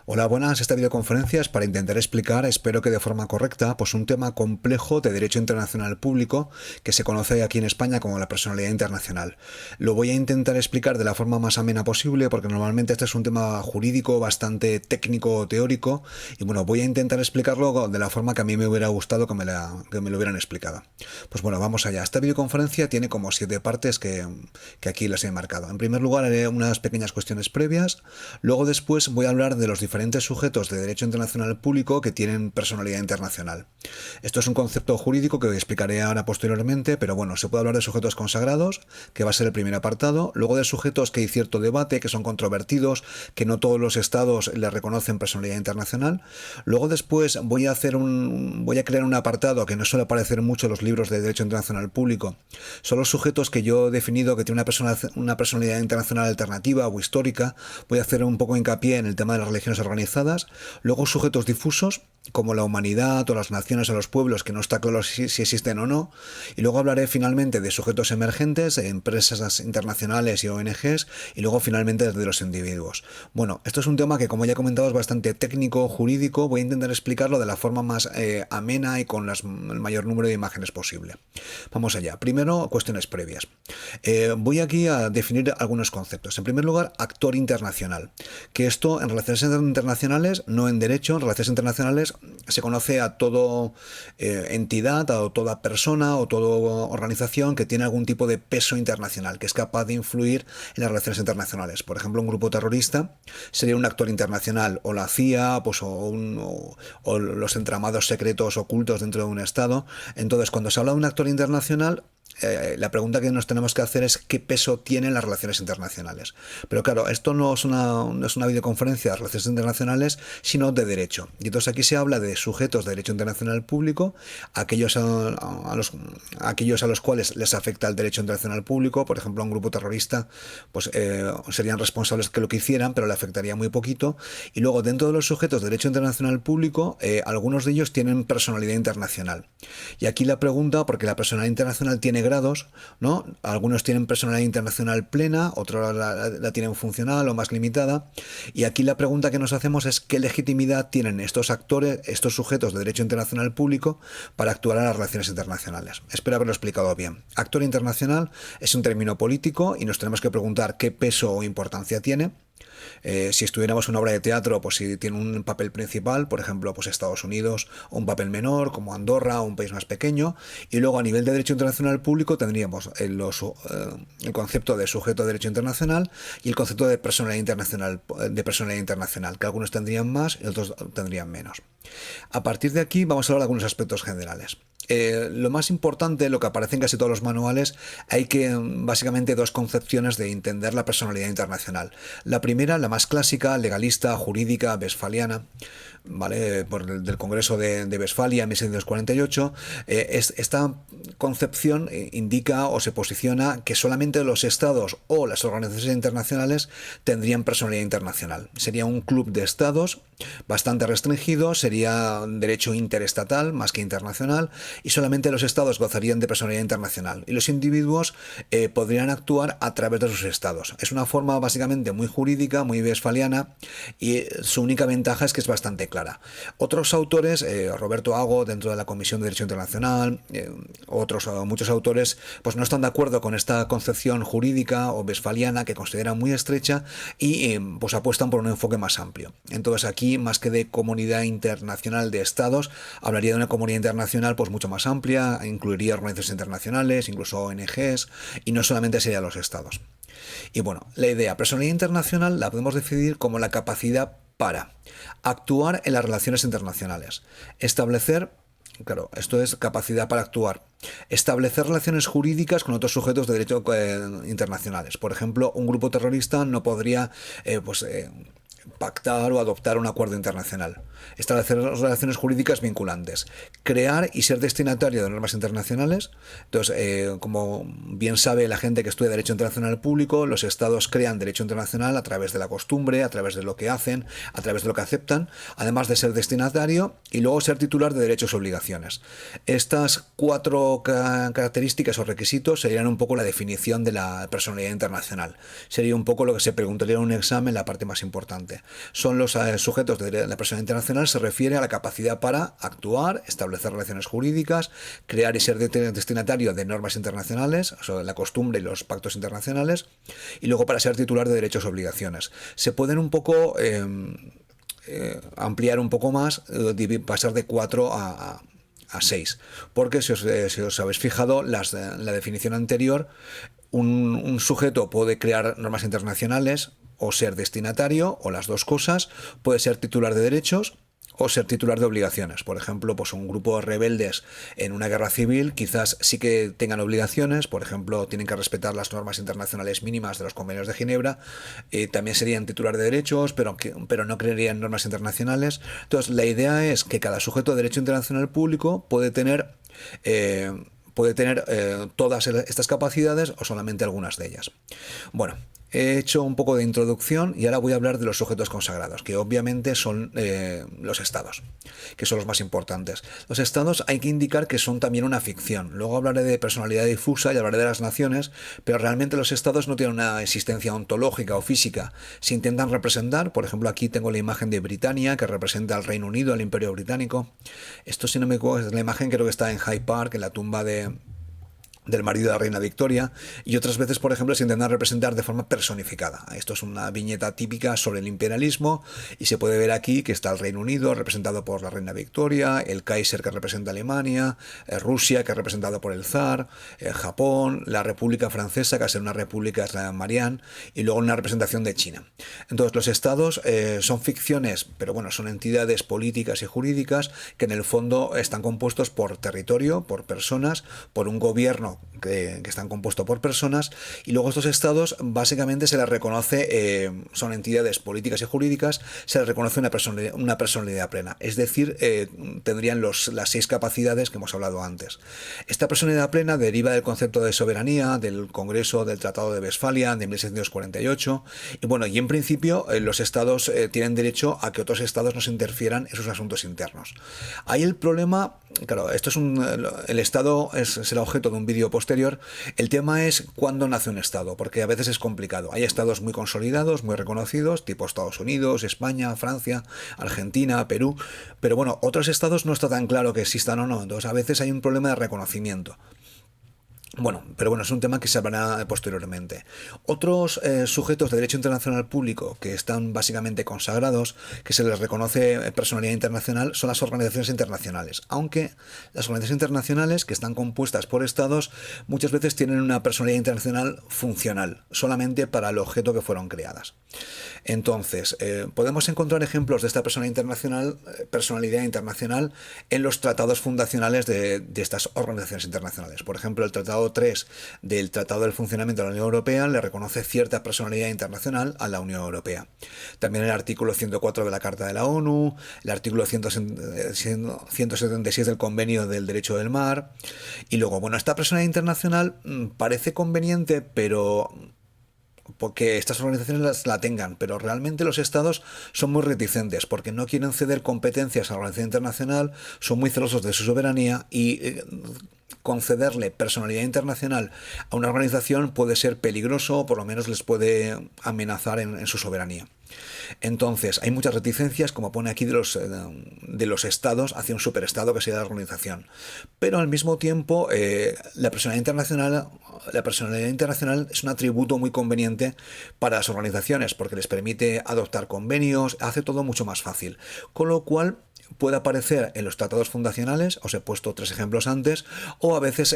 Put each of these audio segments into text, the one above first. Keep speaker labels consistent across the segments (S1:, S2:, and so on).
S1: Hola, buenas. Esta videoconferencia es para intentar explicar, espero que de forma correcta, pues un tema complejo de derecho internacional público que se conoce aquí en España como la personalidad internacional. Lo voy a intentar explicar de la forma más amena posible porque normalmente este es un tema jurídico bastante técnico o teórico y bueno, voy a intentar explicarlo de la forma que a mí me hubiera gustado que me lo hubieran explicado. Pues bueno, vamos allá. Esta videoconferencia tiene como 7 partes que aquí las he marcado. En primer lugar haré unas pequeñas cuestiones previas, luego después voy a hablar de los diferentes sujetos de derecho internacional público que tienen personalidad internacional. Esto es un concepto jurídico que explicaré ahora posteriormente, pero bueno, se puede hablar de sujetos consagrados, que va a ser el primer apartado, luego de sujetos que hay cierto debate, que son controvertidos, que no todos los estados le reconocen personalidad internacional. Luego después voy a crear un apartado que no suele aparecer mucho en los libros de derecho internacional público. Son los sujetos que yo he definido que tienen una personalidad internacional alternativa o histórica. Voy a hacer un poco hincapié en el tema de las religiones organizadas, luego sujetos difusos como la humanidad o las naciones o los pueblos, que no está claro si existen o no, y luego hablaré finalmente de sujetos emergentes, empresas internacionales y ONGs, y luego finalmente de los individuos. Bueno, esto es un tema que, como ya he comentado, es bastante técnico, jurídico. Voy a intentar explicarlo de la forma más amena y con el mayor número de imágenes posible. Vamos allá. Primero, cuestiones previas. Voy aquí a definir algunos conceptos. En primer lugar, actor internacional, que esto en relaciones internacionales, no en derecho, en relaciones internacionales se conoce a toda entidad, a toda persona o toda organización que tiene algún tipo de peso internacional, que es capaz de influir en las relaciones internacionales. Por ejemplo, un grupo terrorista sería un actor internacional, o la CIA, pues, o los entramados secretos ocultos dentro de un Estado. Entonces, cuando se habla de un actor internacional, la pregunta que nos tenemos que hacer es qué peso tienen las relaciones internacionales. Pero claro, esto no es una videoconferencia de relaciones internacionales, sino de derecho. Y entonces aquí se habla de sujetos de derecho internacional público, aquellos a los cuales les afecta el derecho internacional público. Por ejemplo, a un grupo terrorista pues serían responsables que lo que hicieran, pero le afectaría muy poquito. Y luego, dentro de los sujetos de derecho internacional público, algunos de ellos tienen personalidad internacional. Y aquí la pregunta, porque la personalidad internacional tiene grados, ¿no? Algunos tienen personalidad internacional plena, otros la tienen funcional o más limitada. Y aquí la pregunta que nos hacemos es qué legitimidad tienen estos actores, estos sujetos de derecho internacional público para actuar en las relaciones internacionales. Espero haberlo explicado bien. Actor internacional es un término político y nos tenemos que preguntar qué peso o importancia tiene. Si estuviéramos en una obra de teatro, pues si tiene un papel principal, por ejemplo, pues Estados Unidos, o un papel menor, como Andorra, o un país más pequeño. Y luego, a nivel de derecho internacional público, tendríamos el concepto de sujeto de derecho internacional y el concepto de personalidad internacional, que algunos tendrían más y otros tendrían menos. A partir de aquí vamos a hablar de algunos aspectos generales. Lo más importante, lo que aparece en casi todos los manuales, hay que básicamente dos concepciones de entender la personalidad internacional. La primera, la más clásica, legalista, jurídica, westfaliana, ¿vale? Del Congreso de Westfalia en 1648. Esta concepción indica o se posiciona que solamente los estados o las organizaciones internacionales tendrían personalidad internacional. Sería un club de estados bastante restringido, sería derecho interestatal más que internacional, y solamente los estados gozarían de personalidad internacional y los individuos podrían actuar a través de sus estados. Es una forma básicamente muy jurídica, muy westfaliana, y su única ventaja es que es bastante clara. Otros autores, Roberto Ago dentro de la Comisión de Derecho Internacional, muchos autores, pues no están de acuerdo con esta concepción jurídica o westfaliana, que consideran muy estrecha, y pues apuestan por un enfoque más amplio. Entonces aquí, más que de comunidad internacional de estados, hablaría de una comunidad internacional pues mucho más amplia, incluiría organizaciones internacionales, incluso ONGs, y no solamente serían los estados. Y bueno, la idea personalidad internacional la podemos definir como la capacidad para actuar en las relaciones internacionales, establecer, claro, esto es capacidad para actuar, establecer relaciones jurídicas con otros sujetos de derecho internacionales. Por ejemplo, un grupo terrorista no podría pactar o adoptar un acuerdo internacional, establecer relaciones jurídicas vinculantes, crear y ser destinatario de normas internacionales. Entonces, como bien sabe la gente que estudia Derecho Internacional Público, los estados crean derecho internacional a través de la costumbre, a través de lo que hacen, a través de lo que aceptan, además de ser destinatario y luego ser titular de derechos y obligaciones. Estas 4 características o requisitos serían un poco la definición de la personalidad internacional. Sería un poco lo que se preguntaría en un examen, la parte más importante. importante. Son los sujetos de la personalidad internacional, se refiere a la capacidad para actuar, establecer relaciones jurídicas, crear y ser destinatario de normas internacionales, o sea, la costumbre y los pactos internacionales, y luego para ser titular de derechos y obligaciones. Se pueden un poco ampliar un poco más, pasar de 4 a 6, porque si os habéis fijado, la definición anterior, un sujeto puede crear normas internacionales o ser destinatario, o las dos cosas, puede ser titular de derechos o ser titular de obligaciones. Por ejemplo, pues un grupo de rebeldes en una guerra civil quizás sí que tengan obligaciones, por ejemplo, tienen que respetar las normas internacionales mínimas de los convenios de Ginebra, también serían titular de derechos, pero no crearían normas internacionales. Entonces, la idea es que cada sujeto de derecho internacional público puede tener todas estas capacidades o solamente algunas de ellas. Bueno, he hecho un poco de introducción y ahora voy a hablar de los sujetos consagrados, que obviamente son los estados, que son los más importantes. Los estados hay que indicar que son también una ficción. Luego hablaré de personalidad difusa y hablaré de las naciones, pero realmente los estados no tienen una existencia ontológica o física. Se intentan representar, por ejemplo, aquí tengo la imagen de Britania, que representa al Reino Unido, al Imperio Británico. Esto, si no me equivoco, es la imagen, creo que está en Hyde Park, en la tumba del marido de la reina Victoria, y otras veces, por ejemplo, se intentan representar de forma personificada. Esto es una viñeta típica sobre el imperialismo y se puede ver aquí que está el Reino Unido representado por la reina Victoria, el Kaiser que representa Alemania, Rusia que es representado por el zar, Japón, la República Francesa que es una república Marianne, y luego una representación de China. Entonces los estados son ficciones, pero bueno, son entidades políticas y jurídicas que en el fondo están compuestos por territorio, por personas, por un gobierno que están compuestos por personas, y luego estos estados básicamente se les reconoce, son entidades políticas y jurídicas, se les reconoce una personalidad plena, es decir, tendrían las 6 capacidades que hemos hablado antes. Esta personalidad plena deriva del concepto de soberanía, del Congreso del Tratado de Westfalia de 1748, y bueno, y en principio los estados tienen derecho a que otros estados no se interfieran en sus asuntos internos. Ahí el problema, claro, esto es el estado será objeto de un vídeo posterior. El tema es cuándo nace un estado, porque a veces es complicado. Hay estados muy consolidados, muy reconocidos, tipo Estados Unidos, España, Francia, Argentina, Perú, pero bueno, otros estados no está tan claro que existan o no, entonces a veces hay un problema de reconocimiento. Bueno, pero bueno, es un tema que se hablará posteriormente. Otros sujetos de derecho internacional público que están básicamente consagrados, que se les reconoce personalidad internacional, son las organizaciones internacionales. Aunque las organizaciones internacionales, que están compuestas por estados, muchas veces tienen una personalidad internacional funcional, solamente para el objeto que fueron creadas. Entonces, podemos encontrar ejemplos de esta personalidad internacional en los tratados fundacionales de estas organizaciones internacionales. Por ejemplo, el Tratado 3 del Tratado del Funcionamiento de la Unión Europea le reconoce cierta personalidad internacional a la Unión Europea. También el artículo 104 de la Carta de la ONU, el artículo 176 del Convenio del Derecho del Mar. Y luego, bueno, esta personalidad internacional parece conveniente, pero porque estas organizaciones la tengan, pero realmente los estados son muy reticentes porque no quieren ceder competencias a la organización internacional, son muy celosos de su soberanía y concederle personalidad internacional a una organización puede ser peligroso o por lo menos les puede amenazar en su soberanía. Entonces, hay muchas reticencias, como pone aquí, de los estados hacia un superestado que sería la organización. Pero al mismo tiempo, la personalidad internacional es un atributo muy conveniente para las organizaciones, porque les permite adoptar convenios, hace todo mucho más fácil. Con lo cual, puede aparecer en los tratados fundacionales, os he puesto 3 ejemplos antes, o a veces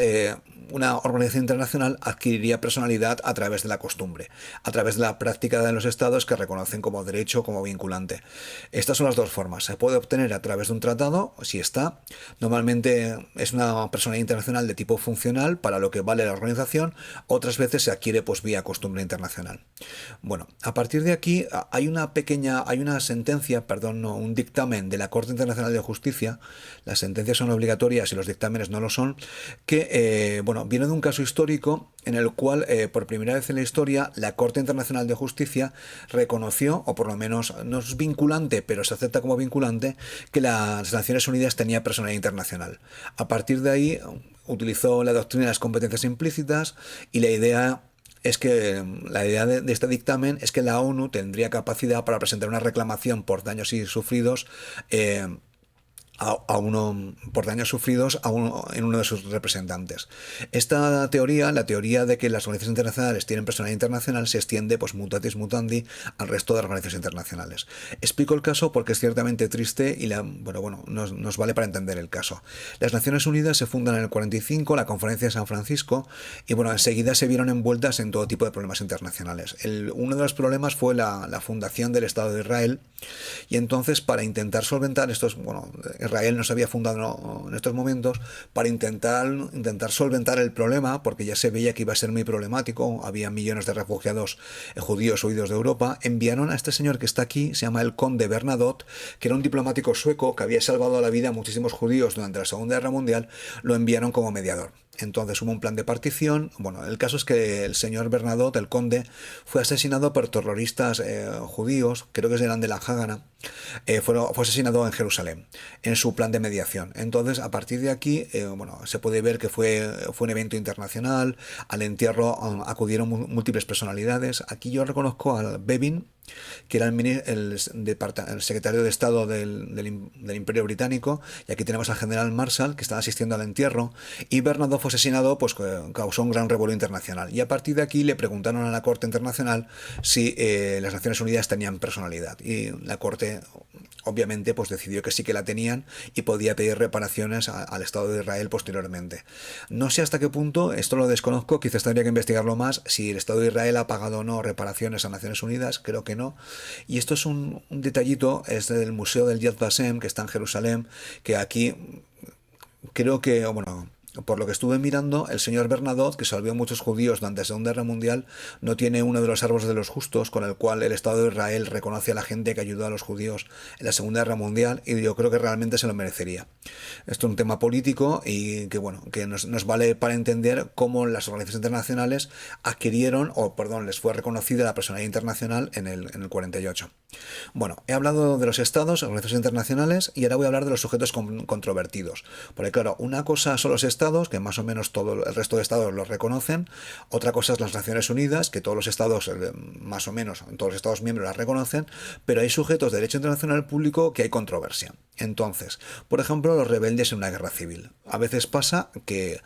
S1: una organización internacional adquiriría personalidad a través de la costumbre, a través de la práctica de los estados que reconocen como derecho, como vinculante. Estas son las dos formas. Se puede obtener a través de un tratado, si está. Normalmente es una personalidad internacional de tipo funcional para lo que vale la organización, otras veces se adquiere pues vía costumbre internacional. Bueno, a partir de aquí hay una sentencia, un dictamen de la Corte Internacional de Justicia. Las sentencias son obligatorias y los dictámenes no lo son, que viene de un caso histórico en el cual por primera vez en la historia la Corte Internacional de Justicia reconoció, o por lo menos no es vinculante, pero se acepta como vinculante, que las Naciones Unidas tenía personalidad internacional. A partir de ahí utilizó la doctrina de las competencias implícitas y la idea es que la idea de este dictamen es que la ONU tendría capacidad para presentar una reclamación por daños y sufridos a uno por daños sufridos en uno de sus representantes. Esta teoría, la teoría de que las organizaciones internacionales tienen personalidad internacional, se extiende pues mutatis mutandi al resto de organizaciones internacionales. Explico el caso porque es ciertamente triste y nos vale para entender el caso. Las Naciones Unidas se fundan en el 45, la Conferencia de San Francisco, y enseguida se vieron envueltas en todo tipo de problemas internacionales. Uno de los problemas fue la fundación del Estado de Israel, y entonces para intentar solventar estos, Israel no se había fundado en estos momentos, para intentar solventar el problema, porque ya se veía que iba a ser muy problemático, había millones de refugiados judíos huidos de Europa, enviaron a este señor que está aquí, se llama el conde Bernadotte, que era un diplomático sueco que había salvado la vida a muchísimos judíos durante la Segunda Guerra Mundial, lo enviaron como mediador. Entonces hubo un plan de partición. El caso es que el señor Bernadotte, el conde, fue asesinado por terroristas judíos, creo que eran de la Hágana. Fue asesinado en Jerusalén en su plan de mediación. Entonces, a partir de aquí, se puede ver que fue un evento internacional. Al entierro acudieron múltiples personalidades. Aquí yo reconozco al Bevin, que era el secretario de Estado del Imperio Británico, y aquí tenemos al general Marshall, que estaba asistiendo al entierro, y Bernadotte fue asesinado, pues causó un gran revuelo internacional. Y a partir de aquí le preguntaron a la Corte Internacional si las Naciones Unidas tenían personalidad, y la Corte obviamente pues decidió que sí que la tenían y podía pedir reparaciones al Estado de Israel posteriormente. No sé hasta qué punto, esto lo desconozco, quizás tendría que investigarlo más, si el Estado de Israel ha pagado o no reparaciones a Naciones Unidas, creo que no. Y esto es un detallito, es del Museo del Yad Vashem, que está en Jerusalén, que aquí creo que, por lo que estuve mirando, el señor Bernadotte, que salvó a muchos judíos durante la Segunda Guerra Mundial, no tiene uno de los árboles de los justos con el cual el Estado de Israel reconoce a la gente que ayudó a los judíos en la Segunda Guerra Mundial, y yo creo que realmente se lo merecería. Esto es un tema político y que nos vale para entender cómo las organizaciones internacionales les fue reconocida la personalidad internacional en el 48. He hablado de los estados, organizaciones internacionales, y ahora voy a hablar de los sujetos controvertidos. Porque claro, una cosa son los estados, que más o menos todo el resto de estados los reconocen. Otra cosa es las Naciones Unidas, que todos los estados, más o menos, todos los estados miembros las reconocen, pero hay sujetos de derecho internacional público que hay controversia. Entonces, por ejemplo, los rebeldes en una guerra civil. A veces pasa que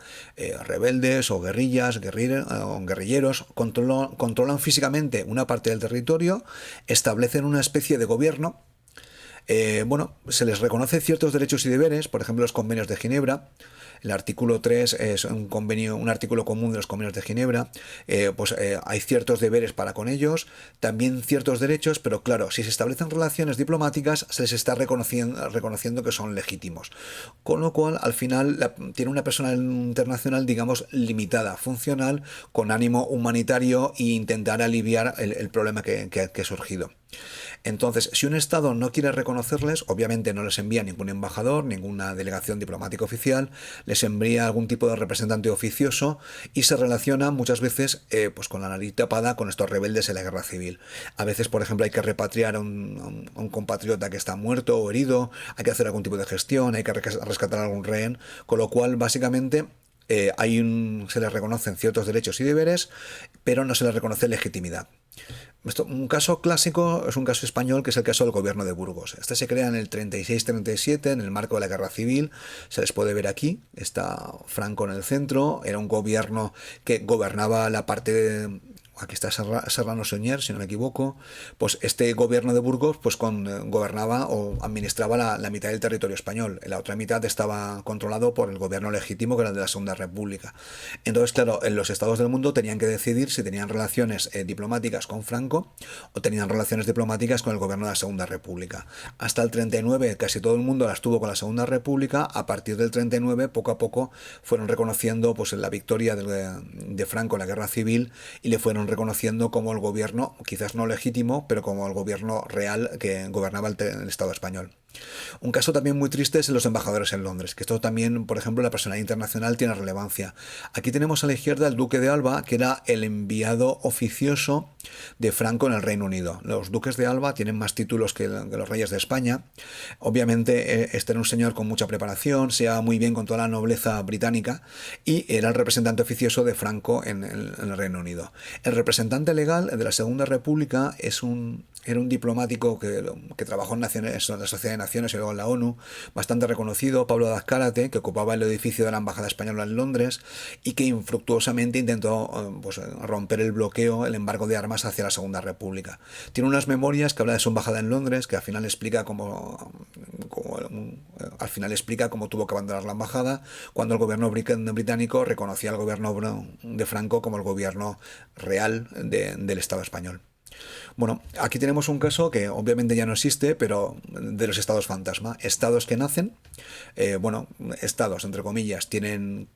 S1: rebeldes o guerrillas, o guerrilleros controlan físicamente una parte del territorio, establecen una especie de gobierno. Se les reconoce ciertos derechos y deberes, por ejemplo, los convenios de Ginebra. El artículo 3 es un artículo común de los convenios de Ginebra. Hay ciertos deberes para con ellos, también ciertos derechos, pero claro, si se establecen relaciones diplomáticas, se les está reconociendo que son legítimos. Con lo cual, al final, tiene una personalidad internacional, digamos, limitada, funcional, con ánimo humanitario e intentar aliviar el problema que ha surgido. Entonces, si un Estado no quiere reconocerles, obviamente no les envía ningún embajador, ninguna delegación diplomática oficial, les envía algún tipo de representante oficioso y se relaciona muchas veces con la nariz tapada con estos rebeldes en la guerra civil. A veces, por ejemplo, hay que repatriar a un compatriota que está muerto o herido, hay que hacer algún tipo de gestión, hay que rescatar a algún rehén, con lo cual, básicamente, se les reconocen ciertos derechos y deberes, pero no se les reconoce legitimidad. Un caso clásico es un caso español, que es el caso del gobierno de Burgos. Este se crea en el 36-37 en el marco de la guerra civil. Se les puede ver aquí, está Franco en el centro. Era un gobierno que gobernaba la parte aquí está Serrano Suñer, si no me equivoco. Pues este gobierno de Burgos gobernaba o administraba la mitad del territorio español. La otra mitad estaba controlado por el gobierno legítimo, que era el de la Segunda República. Entonces, claro, en los estados del mundo tenían que decidir si tenían relaciones diplomáticas con Franco o tenían relaciones diplomáticas con el gobierno de la Segunda República. Hasta el 39 casi todo el mundo las tuvo con la Segunda República. A partir del 39, poco a poco, fueron reconociendo la victoria de Franco en la guerra civil y le fueron reconociendo como el gobierno, quizás no legítimo, pero como el gobierno real que gobernaba el Estado español. Un caso también muy triste es los embajadores en Londres, que esto también, por ejemplo, la personalidad internacional tiene relevancia. Aquí tenemos a la izquierda el duque de Alba, que era el enviado oficioso de Franco en el Reino Unido. Los duques de Alba tienen más títulos que los reyes de España. Obviamente, este era un señor con mucha preparación, se llevaba muy bien con toda la nobleza británica y era el representante oficioso de Franco en el Reino Unido. El representante legal de la Segunda República era un diplomático que trabajó en la Sociedad de Naciones y luego en la ONU, bastante reconocido, Pablo de Azcárate, que ocupaba el edificio de la Embajada Española en Londres y que infructuosamente intentó romper el bloqueo, el embargo de armas hacia la Segunda República. Tiene unas memorias que habla de su embajada en Londres, que al final explica cómo tuvo que abandonar la embajada cuando el gobierno británico reconocía al gobierno de Franco como el gobierno real del Estado español. Bueno, aquí tenemos un caso que obviamente ya no existe, pero de los estados fantasma. Estados que nacen, estados, entre comillas, tienen...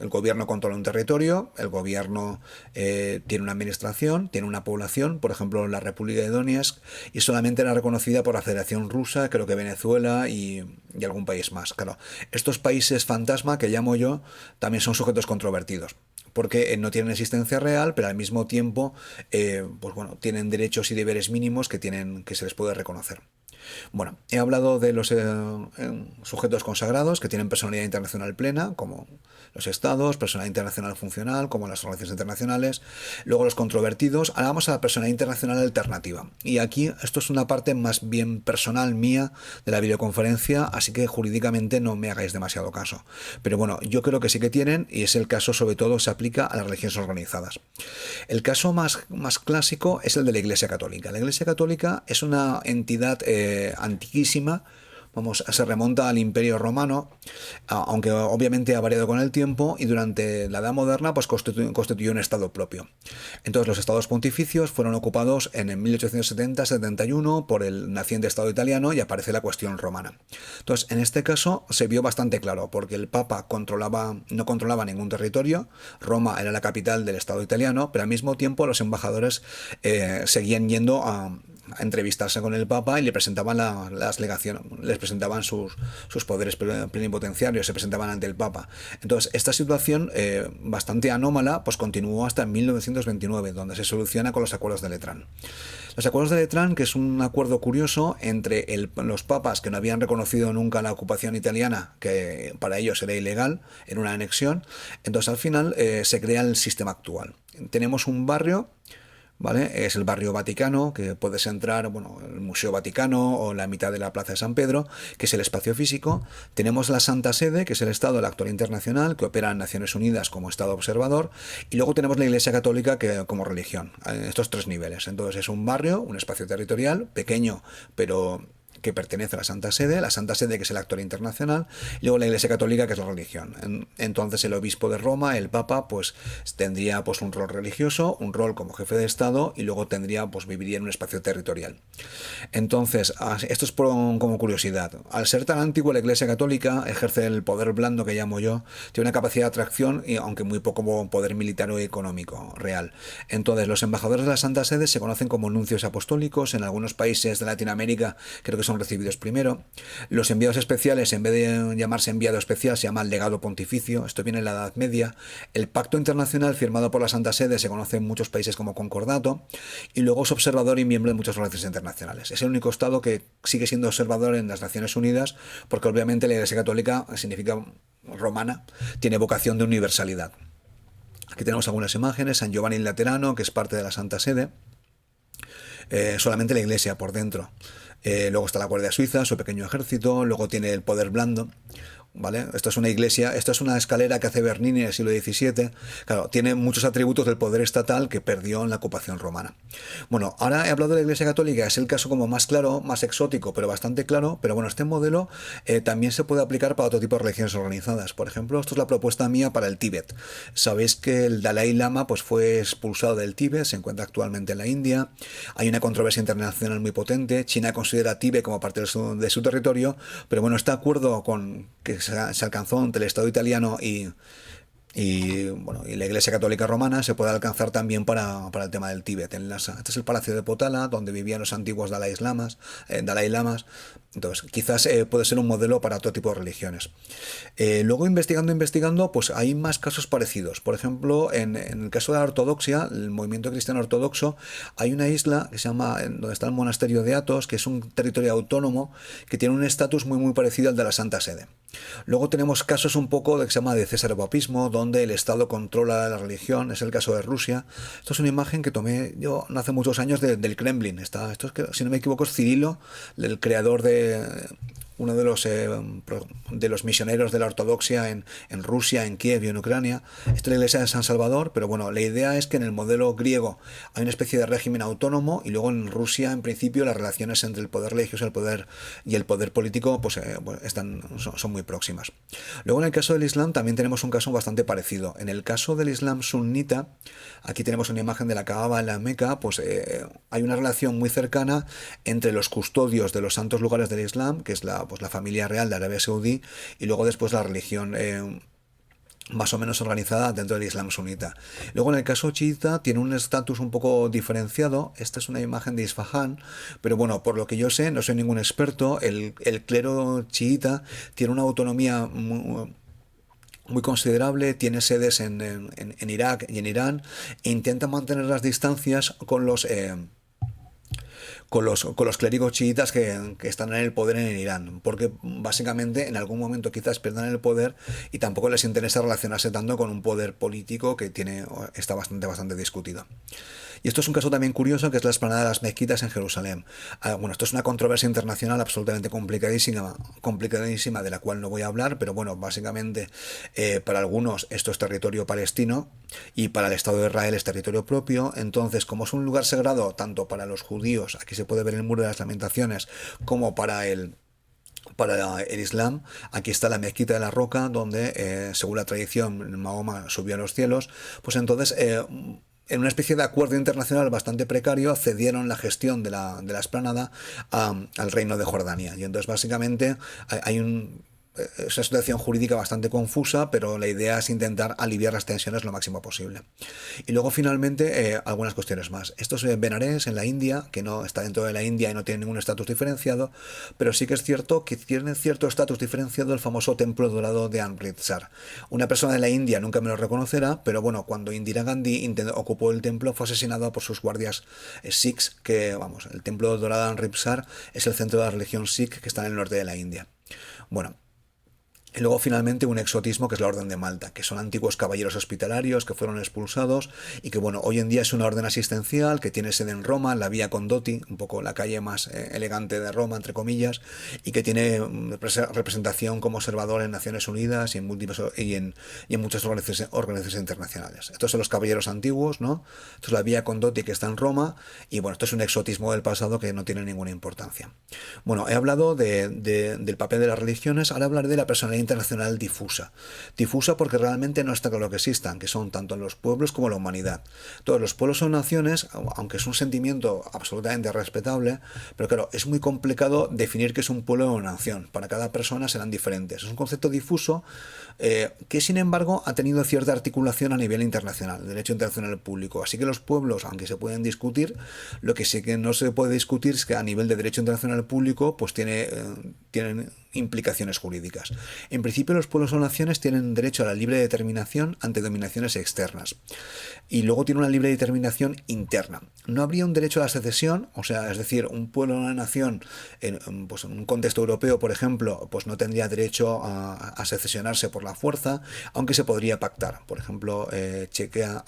S1: El gobierno controla un territorio, el gobierno tiene una administración, tiene una población, por ejemplo la República de Donetsk, y solamente era reconocida por la Federación Rusa, creo que Venezuela y algún país más. Claro, estos países fantasma que llamo yo también son sujetos controvertidos porque no tienen existencia real, pero al mismo tiempo tienen derechos y deberes mínimos que se les puede reconocer. Bueno, he hablado de los sujetos consagrados que tienen personalidad internacional plena, como los estados, personalidad internacional funcional, como las relaciones internacionales, luego los controvertidos. Ahora vamos a la personalidad internacional alternativa. Y aquí esto es una parte más bien personal mía de la videoconferencia, así que jurídicamente no me hagáis demasiado caso. Pero bueno, yo creo que sí que tienen, y es el caso, sobre todo, se aplica a las religiones organizadas. El caso más clásico es el de la Iglesia Católica. La Iglesia Católica es una entidad antiquísima, se remonta al Imperio Romano, aunque obviamente ha variado con el tiempo, y durante la Edad Moderna pues constituyó un estado propio. Entonces los estados pontificios fueron ocupados en 1870-71 por el naciente Estado italiano y aparece la cuestión romana. Entonces en este caso se vio bastante claro, porque el Papa no controlaba ningún territorio, Roma era la capital del Estado italiano, pero al mismo tiempo los embajadores seguían yendo a entrevistarse con el Papa y le presentaban las legaciones, les presentaban sus poderes plenipotenciarios, se presentaban ante el Papa. Entonces, esta situación bastante anómala pues continuó hasta 1929, donde se soluciona con los acuerdos de Letrán. Los acuerdos de Letrán, que es un acuerdo curioso entre los papas que no habían reconocido nunca la ocupación italiana, que para ellos era ilegal, en una anexión. Entonces, al final se crea el sistema actual. Tenemos un barrio, ¿vale? Es el barrio Vaticano, que puedes entrar, el Museo Vaticano o la mitad de la Plaza de San Pedro, que es el espacio físico. Tenemos la Santa Sede, que es el Estado de la Actualidad Internacional, que opera en Naciones Unidas como Estado observador, y luego tenemos la Iglesia Católica como religión, estos tres niveles. Entonces es un barrio, un espacio territorial, pequeño, pero que pertenece a la Santa Sede que es el actor internacional, y luego la Iglesia Católica, que es la religión. Entonces el obispo de Roma, el Papa, pues tendría pues un rol religioso, un rol como jefe de Estado, y luego viviría en un espacio territorial. Entonces, esto es como curiosidad. Al ser tan antigua, la Iglesia Católica ejerce el poder blando que llamo yo, tiene una capacidad de atracción, y aunque muy poco poder militar o económico real. Entonces, los embajadores de la Santa Sede se conocen como nuncios apostólicos. En algunos países de Latinoamérica creo que son recibidos primero. Los enviados especiales, en vez de llamarse enviado especial, se llama legado pontificio. Esto viene en la Edad Media. El pacto internacional firmado por la Santa Sede se conoce en muchos países como concordato, y luego es observador y miembro de muchas relaciones internacionales. Es el único estado que sigue siendo observador en las Naciones Unidas, porque obviamente la Iglesia Católica significa romana, tiene vocación de universalidad. Aquí tenemos algunas imágenes. San Giovanni el Laterano, que es parte de la Santa Sede, solamente la iglesia por dentro. Luego está la Guardia Suiza, su pequeño ejército. Luego tiene el poder blando, ¿vale? Esto es una iglesia, esto es una escalera que hace Bernini en el siglo XVII. Claro, tiene muchos atributos del poder estatal que perdió en la ocupación romana. Bueno, ahora he hablado de la Iglesia Católica, es el caso como más claro, más exótico, pero bastante claro. Pero bueno, este modelo también se puede aplicar para otro tipo de religiones organizadas. Por ejemplo, esto es la propuesta mía para el Tíbet. Sabéis que el Dalai Lama pues fue expulsado del Tíbet, se encuentra actualmente en la India. Hay una controversia internacional muy potente. China considera Tíbet como parte de su territorio, pero bueno, este acuerdo que se alcanzó entre el Estado italiano y la Iglesia Católica Romana se puede alcanzar también para el tema del Tíbet. Este es el Palacio de Potala, donde vivían los antiguos Dalai Lamas. Entonces, quizás puede ser un modelo para otro tipo de religiones. Luego, investigando, pues hay más casos parecidos. Por ejemplo, en el caso de la ortodoxia, el movimiento cristiano ortodoxo, hay una isla que se llama, donde está el monasterio de Athos, que es un territorio autónomo que tiene un estatus muy parecido al de la Santa Sede. Luego tenemos casos un poco de que se llama de cesaropapismo, donde el Estado controla la religión, es el caso de Rusia. Esto es una imagen que tomé yo no hace muchos años del Kremlin. Esto es que, si no me equivoco, es Cirilo, el creador de uno de los misioneros de la ortodoxia en Rusia, en Kiev y en Ucrania. Esta es la iglesia de San Salvador, pero bueno, la idea es que en el modelo griego hay una especie de régimen autónomo y luego en Rusia, en principio, las relaciones entre el poder religioso y el poder político pues son muy próximas. Luego en el caso del Islam también tenemos un caso bastante parecido. En el caso del Islam sunita, aquí tenemos una imagen de la Kaaba en la Meca, pues hay una relación muy cercana entre los custodios de los santos lugares del Islam, que es la familia real de Arabia Saudí, y luego después la religión más o menos organizada dentro del Islam sunita. Luego en el caso chiita tiene un estatus un poco diferenciado. Esta es una imagen de Isfahán, pero bueno, por lo que yo sé, no soy ningún experto, el clero chiita tiene una autonomía muy considerable, tiene sedes en Irak y en Irán, e intenta mantener las distancias con los clérigos chiitas que están en el poder en Irán, porque básicamente en algún momento quizás pierdan el poder y tampoco les interesa relacionarse tanto con un poder político que está bastante discutido. Y esto es un caso también curioso, que es la explanada de las mezquitas en Jerusalén. Bueno, esto es una controversia internacional absolutamente complicadísima, de la cual no voy a hablar, pero bueno, básicamente para algunos esto es territorio palestino y para el Estado de Israel es territorio propio. Entonces, como es un lugar sagrado tanto para los judíos, aquí se puede ver el Muro de las Lamentaciones, como para el Islam, aquí está la mezquita de la roca, donde, según la tradición, Mahoma subió a los cielos. Pues entonces, en una especie de acuerdo internacional bastante precario, cedieron la gestión de la explanada al Reino de Jordania. Y entonces, básicamente, hay es una situación jurídica bastante confusa, pero la idea es intentar aliviar las tensiones lo máximo posible. Y luego, finalmente, algunas cuestiones más. Estos Benarés en la India, que no está dentro de la India y no tiene ningún estatus diferenciado, pero sí que es cierto que tiene cierto estatus diferenciado el famoso Templo Dorado de Amritsar. Una persona de la India nunca me lo reconocerá, pero bueno, cuando Indira Gandhi ocupó el templo, fue asesinado por sus guardias Sikhs, que, vamos, el Templo Dorado de Amritsar es el centro de la religión Sikh que está en el norte de la India. Bueno, y luego finalmente un exotismo que es la Orden de Malta, que son antiguos caballeros hospitalarios que fueron expulsados y que bueno, hoy en día es una orden asistencial que tiene sede en Roma, en la Vía Condotti, un poco la calle más elegante de Roma, entre comillas, y que tiene representación como observador en Naciones Unidas y en muchas organizaciones internacionales. Estos son los caballeros antiguos, ¿no? Esto es la Vía Condotti que está en Roma y bueno, esto es un exotismo del pasado que no tiene ninguna importancia. Bueno, he hablado del papel de las religiones, ahora hablaré de la personalidad internacional difusa. Difusa porque realmente no está claro que existan, que son tanto los pueblos como la humanidad. Todos los pueblos son naciones, aunque es un sentimiento absolutamente respetable, pero claro, es muy complicado definir qué es un pueblo o una nación. Para cada persona serán diferentes. Es un concepto difuso que sin embargo ha tenido cierta articulación a nivel internacional, derecho internacional público. Así que los pueblos, aunque se pueden discutir, lo que sí que no se puede discutir es que a nivel de derecho internacional público pues tienen implicaciones jurídicas. En principio, los pueblos o naciones tienen derecho a la libre determinación ante dominaciones externas y luego tiene una libre determinación interna. No habría un derecho a la secesión, o sea, es decir, un pueblo o una nación en un contexto europeo, por ejemplo, pues no tendría derecho a secesionarse por la fuerza, aunque se podría pactar. Por ejemplo, Chequia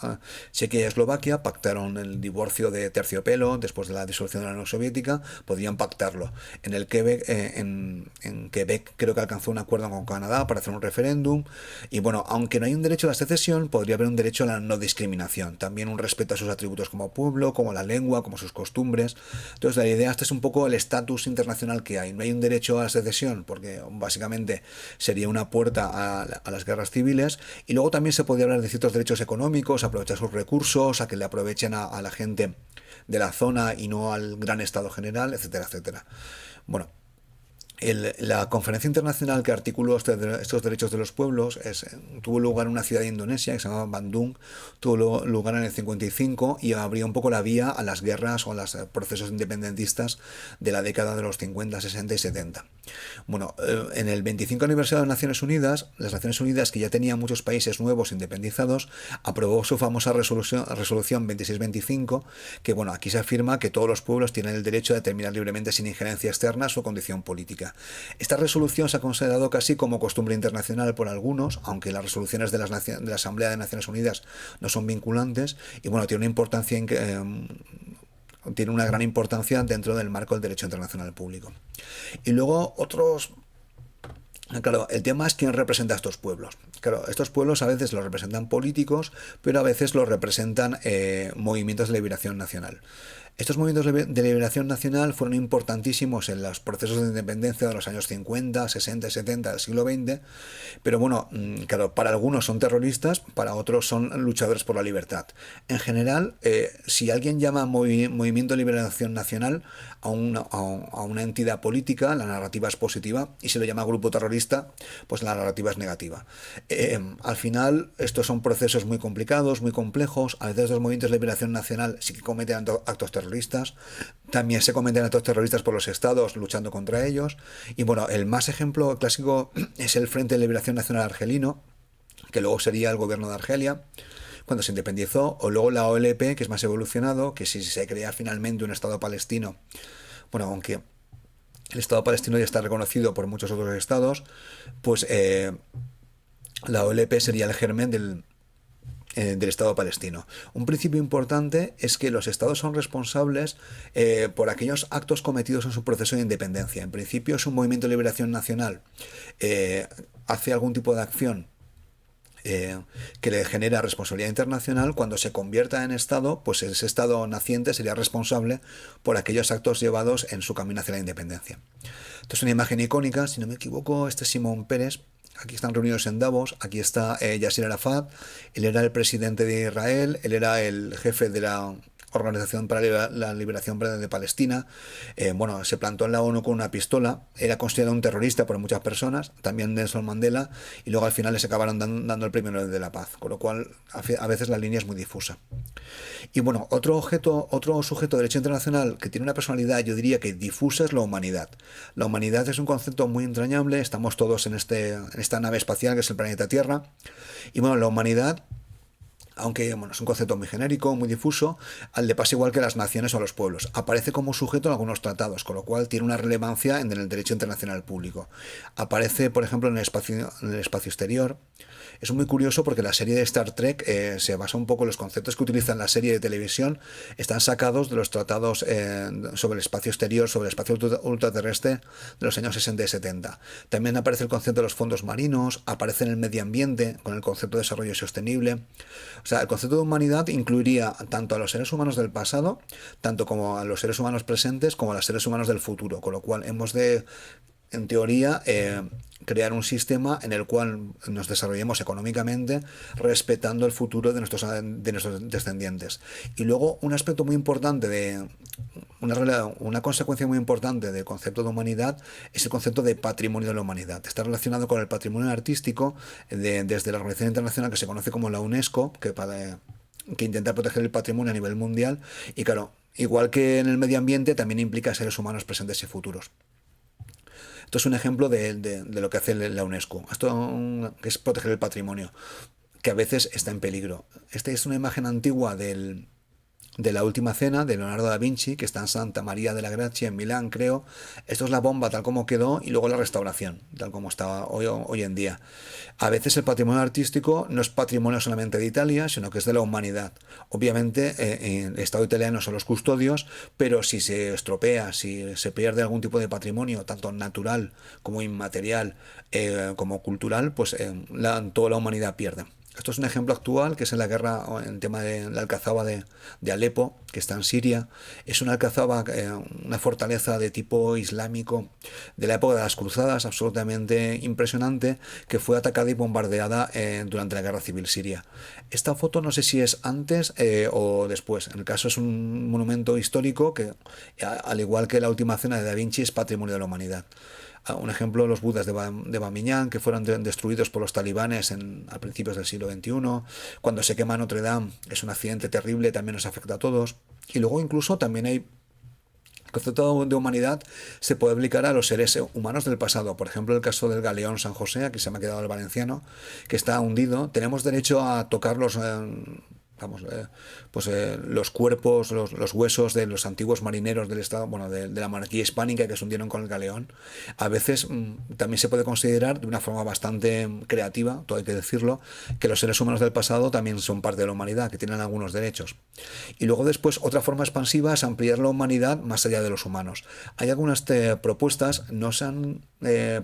S1: y Eslovaquia pactaron el divorcio de terciopelo después de la disolución de la Unión Soviética, podrían pactarlo. En el Quebec, en Quebec creo que alcanzó un acuerdo con Canadá para hacer un referéndum y bueno, aunque no hay un derecho a la secesión, podría haber un derecho a la no discriminación, también un respeto a sus atributos como pueblo, como la lengua, como sus costumbres. Entonces la idea, este es un poco el estatus internacional que hay. No hay un derecho a la secesión porque básicamente sería una puerta a las guerras civiles y luego también se podría hablar de ciertos derechos económicos, aprovechar sus recursos, a que le aprovechen a la gente de la zona y no al gran estado general, etcétera, etcétera. Bueno, La conferencia internacional que articuló estos derechos de los pueblos tuvo lugar en una ciudad de Indonesia que se llamaba Bandung, tuvo lugar en el 55 y abrió un poco la vía a las guerras o a los procesos independentistas de la década de los 50, 60 y 70. Bueno, en el 25 aniversario de las Naciones Unidas, que ya tenían muchos países nuevos independizados, aprobó su famosa resolución 2625, que bueno, aquí se afirma que todos los pueblos tienen el derecho a determinar libremente sin injerencia externa su condición política. Esta resolución se ha considerado casi como costumbre internacional por algunos, aunque las resoluciones de la Asamblea de Naciones Unidas no son vinculantes, y bueno, tiene una gran importancia dentro del marco del derecho internacional público. Y luego claro, el tema es quién representa a estos pueblos. Claro, estos pueblos a veces los representan políticos, pero a veces los representan movimientos de liberación nacional. Estos movimientos de liberación nacional fueron importantísimos en los procesos de independencia de los años 50, 60 y 70 del siglo XX, pero bueno, claro, para algunos son terroristas, para otros son luchadores por la libertad. En general, si alguien llama movimiento de liberación nacional a una entidad política, la narrativa es positiva, y si lo llama grupo terrorista, pues la narrativa es negativa. Al final, estos son procesos muy complicados, muy complejos. A veces los movimientos de liberación nacional sí que cometen actos terroristas. También se cometen actos terroristas por los estados luchando contra ellos. Y bueno, el más ejemplo clásico es el Frente de Liberación Nacional Argelino, que luego sería el gobierno de Argelia cuando se independizó, o luego la OLP, que es más evolucionado, que si se crea finalmente un Estado palestino, bueno, aunque el Estado palestino ya está reconocido por muchos otros estados, pues la OLP sería el germen del Estado palestino. Un principio importante es que los estados son responsables por aquellos actos cometidos en su proceso de independencia. En principio, si un movimiento de liberación nacional hace algún tipo de acción que le genera responsabilidad internacional, cuando se convierta en Estado, pues ese Estado naciente sería responsable por aquellos actos llevados en su camino hacia la independencia. Esto es una imagen icónica, si no me equivoco, este es Simón Peres. Aquí están reunidos en Davos, aquí está Yasser Arafat, él era el presidente de Israel, él era el jefe de la Organización para la Liberación de Palestina. Bueno, se plantó en la ONU con una pistola, era considerado un terrorista por muchas personas, también Nelson Mandela, y luego al final les acabaron dando el premio Nobel de la Paz, con lo cual a veces la línea es muy difusa. Y bueno, otro sujeto de derecho internacional que tiene una personalidad, yo diría que difusa, es la humanidad. La humanidad es un concepto muy entrañable, estamos todos en esta nave espacial que es el planeta Tierra, y bueno, la humanidad, aunque bueno, es un concepto muy genérico, muy difuso, le pasa igual que a las naciones o a los pueblos. Aparece como sujeto en algunos tratados, con lo cual tiene una relevancia en el derecho internacional público. Aparece, por ejemplo, en el espacio exterior. Es muy curioso porque la serie de Star Trek se basa un poco en los conceptos que utiliza en la serie de televisión, están sacados de los tratados sobre el espacio exterior, sobre el espacio ultraterrestre de los años 60 y 70. También aparece el concepto de los fondos marinos, aparece en el medio ambiente con el concepto de desarrollo sostenible. O sea, el concepto de humanidad incluiría tanto a los seres humanos del pasado, tanto como a los seres humanos presentes, como a los seres humanos del futuro, con lo cual hemos de, en teoría, crear un sistema en el cual nos desarrollemos económicamente respetando el futuro de nuestros descendientes. Y luego un aspecto muy importante una consecuencia muy importante del concepto de humanidad es el concepto de patrimonio de la humanidad. Está relacionado con el patrimonio artístico desde la organización internacional que se conoce como la UNESCO, que intenta proteger el patrimonio a nivel mundial, y claro, igual que en el medio ambiente, también implica seres humanos presentes y futuros. Esto es un ejemplo de lo que hace la UNESCO. Esto es proteger el patrimonio, que a veces está en peligro. Esta es una imagen antigua de la Última Cena de Leonardo da Vinci, que está en Santa María de la Gracia, en Milán, creo. Esto es la bomba tal como quedó y luego la restauración, tal como está hoy en día. A veces el patrimonio artístico no es patrimonio solamente de Italia, sino que es de la humanidad. Obviamente el Estado italiano son los custodios, pero si se estropea, si se pierde algún tipo de patrimonio, tanto natural como inmaterial, como cultural, pues toda la humanidad pierde. Esto es un ejemplo actual, que es en la guerra, en el tema de la alcazaba de Alepo, que está en Siria. Es una alcazaba, una fortaleza de tipo islámico de la época de las cruzadas, absolutamente impresionante, que fue atacada y bombardeada durante la guerra civil siria. Esta foto no sé si es antes o después. En el caso es un monumento histórico que, al igual que la Última Cena de Da Vinci, es patrimonio de la humanidad. Un ejemplo, los budas de Bamiyan, que fueron destruidos por los talibanes a principios del siglo XXI. Cuando se quema Notre Dame, es un accidente terrible, también nos afecta a todos. Y luego incluso también hay el concepto de humanidad se puede aplicar a los seres humanos del pasado. Por ejemplo, el caso del galeón San José, aquí se me ha quedado el valenciano, que está hundido. Tenemos derecho a tocar los cuerpos, los huesos de los antiguos marineros del Estado, bueno, de la monarquía hispánica que se hundieron con el galeón. A veces también se puede considerar de una forma bastante creativa, todo hay que decirlo, que los seres humanos del pasado también son parte de la humanidad, que tienen algunos derechos. Y luego después otra forma expansiva es ampliar la humanidad más allá de los humanos. Hay algunas propuestas, no se han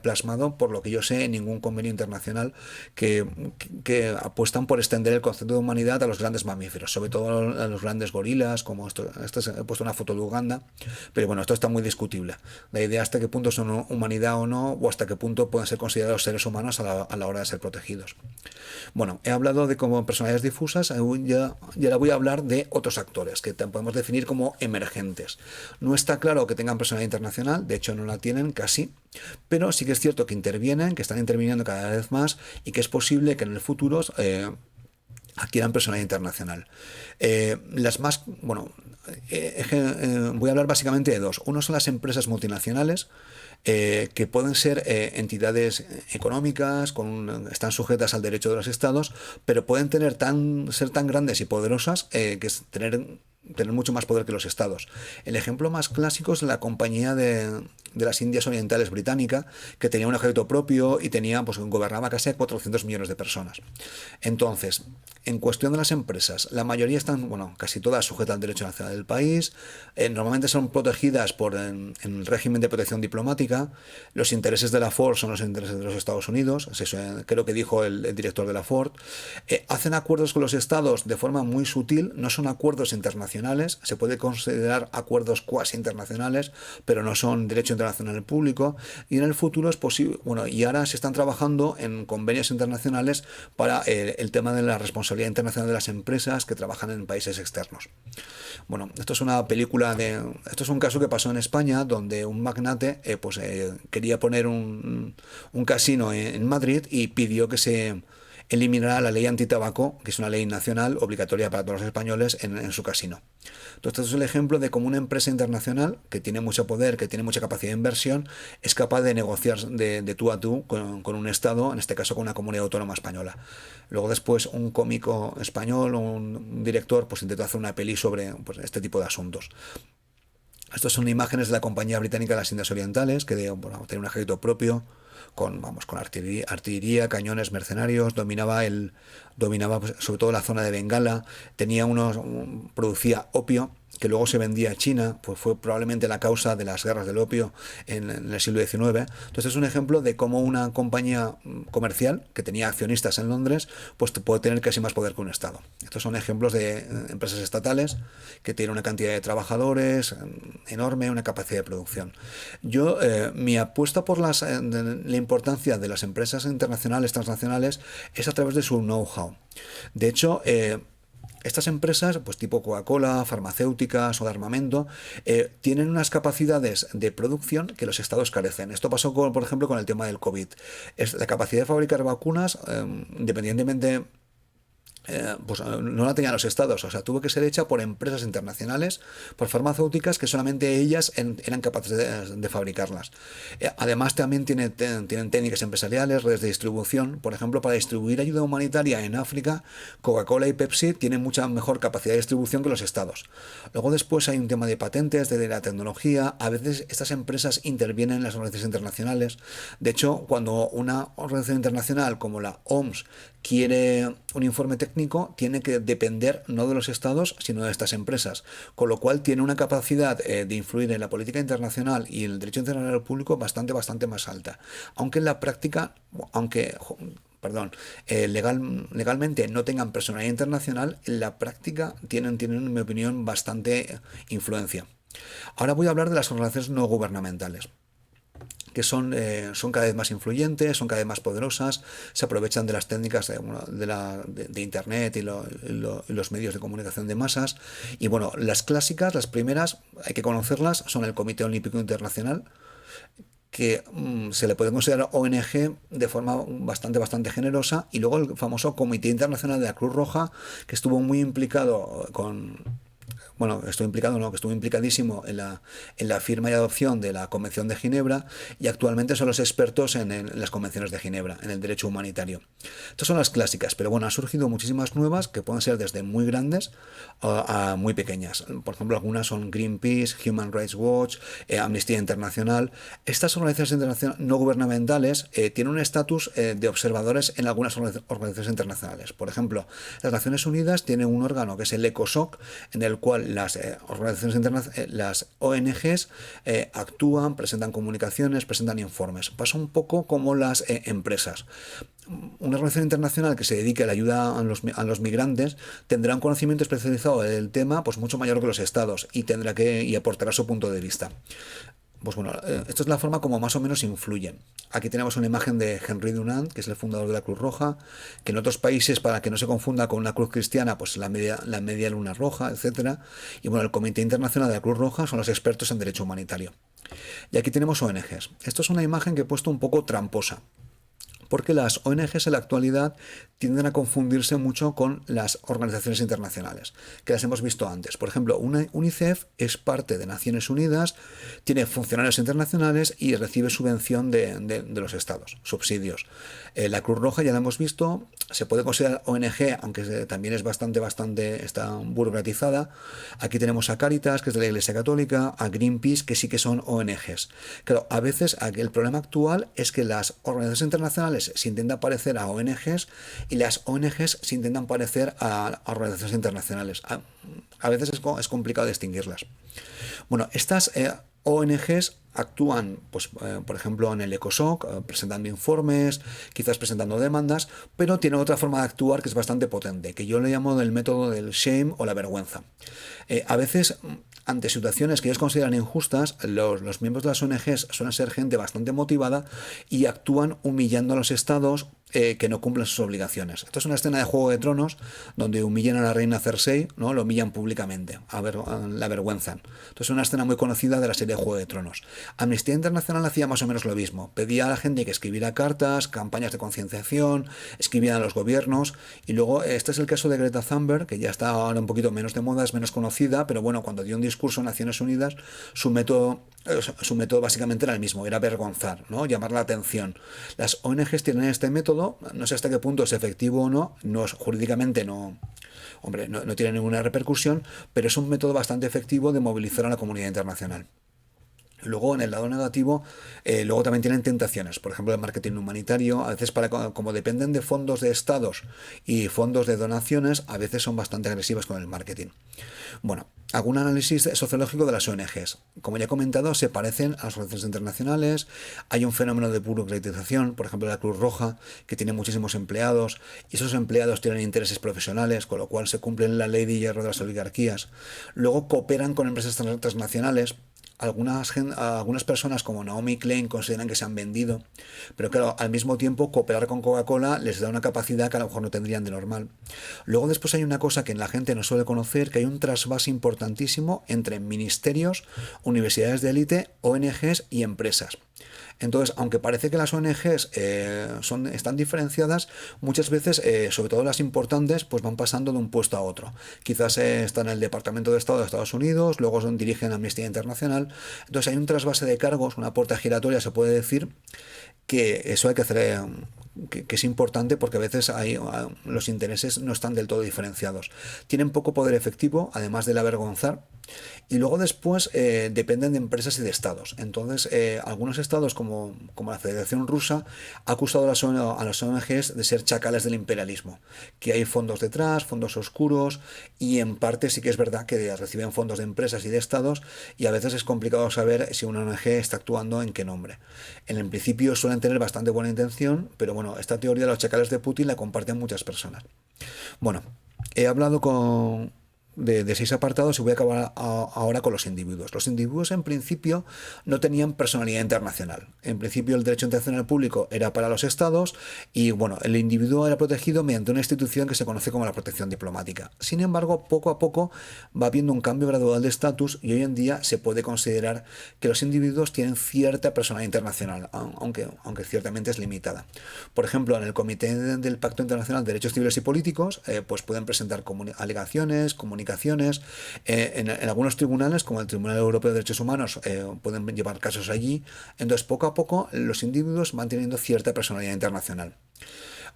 S1: plasmado, por lo que yo sé, en ningún convenio internacional que apuestan por extender el concepto de humanidad a los grandes mamíferos, sobre todo a los grandes gorilas, como he puesto una foto de Uganda, pero bueno, esto está muy discutible. La idea hasta qué punto son humanidad o no, o hasta qué punto pueden ser considerados seres humanos a la hora de ser protegidos. Bueno, he hablado de como personalidades difusas, y ahora voy a hablar de otros actores, que podemos definir como emergentes. No está claro que tengan personalidad internacional, de hecho no la tienen casi, pero sí que es cierto que intervienen, que están interviniendo cada vez más y que es posible que en el futuro adquieran personalidad internacional. Las más, bueno, voy a hablar básicamente de dos. Uno son las empresas multinacionales, que pueden ser entidades económicas, están sujetas al derecho de los estados, pero pueden ser tan grandes y poderosas que es tener mucho más poder que los estados. El ejemplo más clásico es la Compañía de las Indias Orientales Británica, que tenía un ejército propio y gobernaba casi a 400 millones de personas. Entonces, en cuestión de las empresas, la mayoría están, casi todas sujetas al derecho nacional del país, normalmente son protegidas por el régimen de protección diplomática. Los intereses de la Ford son los intereses de los Estados Unidos, eso creo que dijo el director de la Ford. Hacen acuerdos con los estados de forma muy sutil, no son acuerdos internacionales, se puede considerar acuerdos cuasi internacionales, pero no son derecho internacional público, y en el futuro es posible, y ahora se están trabajando en convenios internacionales para el tema de la responsabilidad internacional de las empresas que trabajan en países externos. Bueno, esto es esto es un caso que pasó en España, donde un magnate quería poner un casino en Madrid y pidió que se eliminará la ley antitabaco, que es una ley nacional obligatoria para todos los españoles en su casino. Entonces, este es el ejemplo de cómo una empresa internacional que tiene mucho poder, que tiene mucha capacidad de inversión, es capaz de negociar de tú a tú con un Estado, en este caso con una comunidad autónoma española. Luego después un cómico español o un director intentó hacer una peli sobre este tipo de asuntos. Estas son imágenes de la Compañía Británica de las Indias Orientales, que tenía un ejército propio, con artillería, cañones, mercenarios, dominaba sobre todo la zona de Bengala, producía opio, que luego se vendía a China, fue probablemente la causa de las guerras del opio en el siglo XIX. Entonces es un ejemplo de cómo una compañía comercial que tenía accionistas en Londres, puede tener casi más poder que un Estado. Estos son ejemplos de empresas estatales que tienen una cantidad de trabajadores enorme, una capacidad de producción. Mi apuesta por la importancia de las empresas internacionales, transnacionales, es a través de su know-how. De hecho, estas empresas, tipo Coca-Cola, farmacéuticas o de armamento, tienen unas capacidades de producción que los estados carecen. Esto pasó, por ejemplo, con el tema del COVID. La capacidad de fabricar vacunas, independientemente no la tenían los estados, tuvo que ser hecha por empresas internacionales, por farmacéuticas que solamente ellas eran capaces de fabricarlas. Además también tienen técnicas empresariales, redes de distribución. Por ejemplo, para distribuir ayuda humanitaria en África, Coca-Cola y Pepsi tienen mucha mejor capacidad de distribución que los estados. Luego después hay un tema de patentes, de la tecnología. A veces estas empresas intervienen en las organizaciones internacionales. De hecho, cuando una organización internacional como la OMS quiere un informe técnico, tiene que depender no de los estados, sino de estas empresas, con lo cual tiene una capacidad de influir en la política internacional y en el derecho internacional público bastante más alta. Aunque en la práctica, legalmente no tengan personalidad internacional, en la práctica tienen en mi opinión, bastante influencia. Ahora voy a hablar de las organizaciones no gubernamentales, que son cada vez más influyentes, son cada vez más poderosas, se aprovechan de las técnicas de Internet y los medios de comunicación de masas. Y las clásicas, las primeras, hay que conocerlas, son el Comité Olímpico Internacional, que se le puede considerar ONG de forma bastante generosa, y luego el famoso Comité Internacional de la Cruz Roja, que estuvo muy implicado que estuvo implicadísimo en la firma y adopción de la Convención de Ginebra, y actualmente son los expertos en las convenciones de Ginebra, en el derecho humanitario. Estas son las clásicas, pero bueno, han surgido muchísimas nuevas que pueden ser desde muy grandes a muy pequeñas. Por ejemplo, algunas son Greenpeace, Human Rights Watch, Amnistía Internacional. Estas organizaciones no gubernamentales tienen un estatus de observadores en algunas organizaciones internacionales. Por ejemplo, las Naciones Unidas tienen un órgano que es el ECOSOC, en el cual las organizaciones internacionales, las ONGs, actúan, presentan comunicaciones, presentan informes. Pasa un poco como las empresas. Una organización internacional que se dedique a la ayuda a los migrantes tendrá un conocimiento especializado del tema pues mucho mayor que los estados, y aportará su punto de vista. Pues bueno, esto es la forma como más o menos influyen. Aquí tenemos una imagen de Henry Dunant, que es el fundador de la Cruz Roja, que en otros países, para que no se confunda con una cruz cristiana, pues la media luna roja, etcétera. Y bueno, el Comité Internacional de la Cruz Roja son los expertos en derecho humanitario. Y aquí tenemos ONGs. Esto es una imagen que he puesto un poco tramposa, porque las ONGs en la actualidad tienden a confundirse mucho con las organizaciones internacionales, que las hemos visto antes. Por ejemplo, UNICEF es parte de Naciones Unidas, tiene funcionarios internacionales y recibe subvención de los estados, subsidios. La Cruz Roja, ya la hemos visto, se puede considerar ONG, aunque también es está burocratizada. Aquí tenemos a Cáritas, que es de la Iglesia Católica, a Greenpeace, que sí que son ONGs. Claro, a veces el problema actual es que las organizaciones internacionales se intentan parecer a ONGs y las ONGs se intentan parecer a organizaciones internacionales. A veces es complicado distinguirlas. Bueno, estas ONGs actúan, pues, por ejemplo, en el ECOSOC, presentando informes, quizás presentando demandas, pero tienen otra forma de actuar que es bastante potente, que yo le llamo el método del shame o la vergüenza. A veces, ante situaciones que ellos consideran injustas, los miembros de las ONGs suelen ser gente bastante motivada y actúan humillando a los estados que no cumplen sus obligaciones. Esto es una escena de Juego de Tronos donde humillan a la reina Cersei, ¿no? Lo humillan públicamente, la avergüenzan. Esto es una escena muy conocida de la serie de Juego de Tronos. Amnistía Internacional hacía más o menos lo mismo. Pedía a la gente que escribiera cartas, campañas de concienciación, escribían a los gobiernos, y luego este es el caso de Greta Thunberg, que ya está ahora un poquito menos de moda, es menos conocida, pero bueno, cuando dio un discurso en Naciones Unidas, su método básicamente era el mismo, era avergonzar, ¿no? Llamar la atención. Las ONGs tienen este método, no sé hasta qué punto es efectivo o no, jurídicamente no tiene ninguna repercusión, pero es un método bastante efectivo de movilizar a la comunidad internacional. Luego, en el lado negativo, luego también tienen tentaciones. Por ejemplo, el marketing humanitario, a veces como dependen de fondos de estados y fondos de donaciones, a veces son bastante agresivas con el marketing. Bueno, algún análisis sociológico de las ONGs. Como ya he comentado, se parecen a las organizaciones internacionales. Hay un fenómeno de burocratización, por ejemplo, la Cruz Roja, que tiene muchísimos empleados, y esos empleados tienen intereses profesionales, con lo cual se cumplen la ley de hierro de las oligarquías. Luego cooperan con empresas transnacionales. Algunas personas como Naomi Klein consideran que se han vendido, pero claro, al mismo tiempo cooperar con Coca-Cola les da una capacidad que a lo mejor no tendrían de normal. Luego después hay una cosa que la gente no suele conocer, que hay un trasvase importantísimo entre ministerios, universidades de élite, ONGs y empresas. Entonces, aunque parece que las ONGs están diferenciadas, muchas veces, sobre todo las importantes, pues van pasando de un puesto a otro. Quizás están en el Departamento de Estado de Estados Unidos, luego dirigen Amnistía Internacional. Entonces hay un trasvase de cargos, una puerta giratoria, se puede decir, que eso hay que hacer, que es importante, porque a veces los intereses no están del todo diferenciados. Tienen poco poder efectivo, además de avergonzar. Y luego después dependen de empresas y de estados. Entonces, algunos estados, como la Federación Rusa, ha acusado a las ONGs de ser chacales del imperialismo, que hay fondos detrás, fondos oscuros, y en parte sí que es verdad que reciben fondos de empresas y de estados, y a veces es complicado saber si una ONG está actuando en qué nombre. En el principio suelen tener bastante buena intención, pero bueno, esta teoría de los chacales de Putin la comparten muchas personas. Bueno, he hablado de 6 apartados y voy a acabar ahora con los individuos. Los individuos en principio no tenían personalidad internacional. En principio el derecho internacional público era para los estados y bueno, el individuo era protegido mediante una institución que se conoce como la protección diplomática. Sin embargo, poco a poco va habiendo un cambio gradual de estatus y hoy en día se puede considerar que los individuos tienen cierta personalidad internacional, aunque ciertamente es limitada. Por ejemplo, en el Comité del Pacto Internacional de Derechos Civiles y Políticos, pues pueden presentar alegaciones, comunicaciones. En algunos tribunales, como el Tribunal Europeo de Derechos Humanos, pueden llevar casos allí. Entonces, poco a poco, los individuos van teniendo cierta personalidad internacional.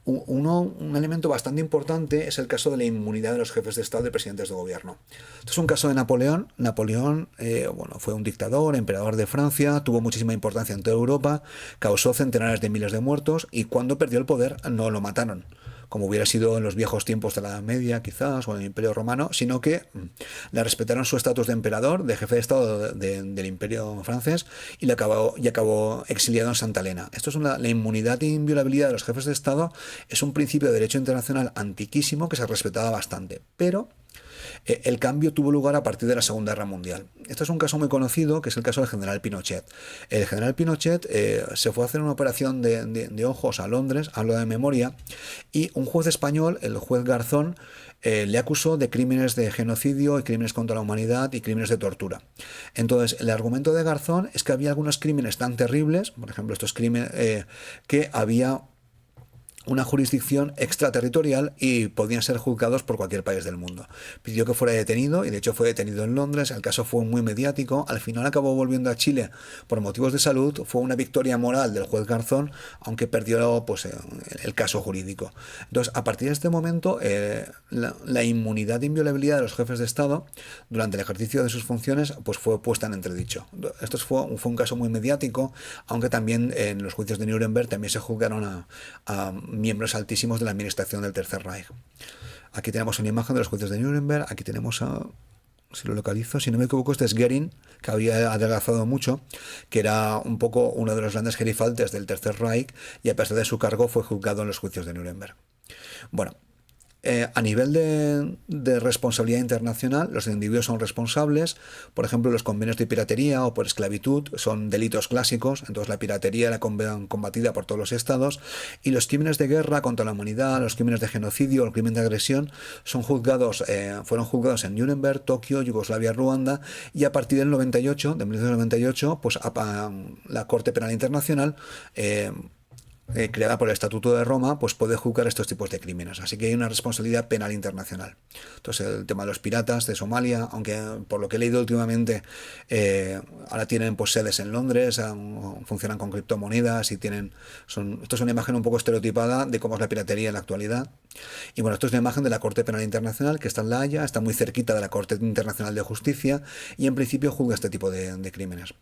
S1: Un elemento bastante importante es el caso de la inmunidad de los jefes de Estado y presidentes de gobierno. Esto es un caso de Napoleón. Napoleón fue un dictador, emperador de Francia, tuvo muchísima importancia en toda Europa, causó centenares de miles de muertos y cuando perdió el poder no lo mataron, como hubiera sido en los viejos tiempos de la Edad Media, quizás, o en el Imperio Romano, sino que le respetaron su estatus de emperador, de jefe de Estado del Imperio francés, y acabó exiliado en Santa Elena. Esto es la inmunidad e inviolabilidad de los jefes de Estado, es un principio de derecho internacional antiquísimo que se respetaba bastante, pero el cambio tuvo lugar a partir de la Segunda Guerra Mundial. Esto es un caso muy conocido, que es el caso del general Pinochet. El general Pinochet se fue a hacer una operación de ojos a Londres, hablo de memoria, y un juez español, el juez Garzón, le acusó de crímenes de genocidio y crímenes contra la humanidad y crímenes de tortura. Entonces, el argumento de Garzón es que había algunos crímenes tan terribles, por ejemplo, estos crímenes que había una jurisdicción extraterritorial y podían ser juzgados por cualquier país del mundo. Pidió que fuera detenido y de hecho fue detenido en Londres. El caso fue muy mediático. Al final acabó volviendo a Chile por motivos de salud. Fue una victoria moral del juez Garzón, aunque perdió el caso jurídico. Entonces, a partir de este momento, la inmunidad e inviolabilidad de los jefes de Estado durante el ejercicio de sus funciones pues fue puesta en entredicho. Esto fue un caso muy mediático, aunque también en los juicios de Nuremberg también se juzgaron a miembros altísimos de la administración del Tercer Reich. Aquí tenemos una imagen de los juicios de Nuremberg. Aquí tenemos si lo localizo, si no me equivoco, este es Göring, que había adelgazado mucho, que era un poco uno de los grandes gerifaltes del Tercer Reich y a pesar de su cargo fue juzgado en los juicios de Nuremberg. Bueno, a nivel de responsabilidad internacional, los individuos son responsables. Por ejemplo, los convenios de piratería o por esclavitud son delitos clásicos. Entonces, la piratería era combatida por todos los estados. Y los crímenes de guerra contra la humanidad, los crímenes de genocidio o el crimen de agresión fueron juzgados en Nuremberg, Tokio, Yugoslavia, Ruanda. Y a partir del 1998, pues la Corte Penal Internacional, creada por el Estatuto de Roma, pues puede juzgar estos tipos de crímenes. Así que hay una responsabilidad penal internacional. Entonces, el tema de los piratas de Somalia, aunque por lo que he leído últimamente, ahora tienen pues sedes en Londres, funcionan con criptomonedas y esto es una imagen un poco estereotipada de cómo es la piratería en la actualidad. Y bueno, esto es una imagen de la Corte Penal Internacional que está en La Haya, está muy cerquita de la Corte Internacional de Justicia y en principio juzga este tipo de crímenes.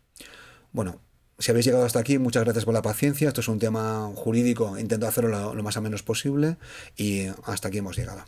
S1: Bueno, si habéis llegado hasta aquí, muchas gracias por la paciencia. Esto es un tema jurídico, intento hacerlo lo más o menos posible y hasta aquí hemos llegado.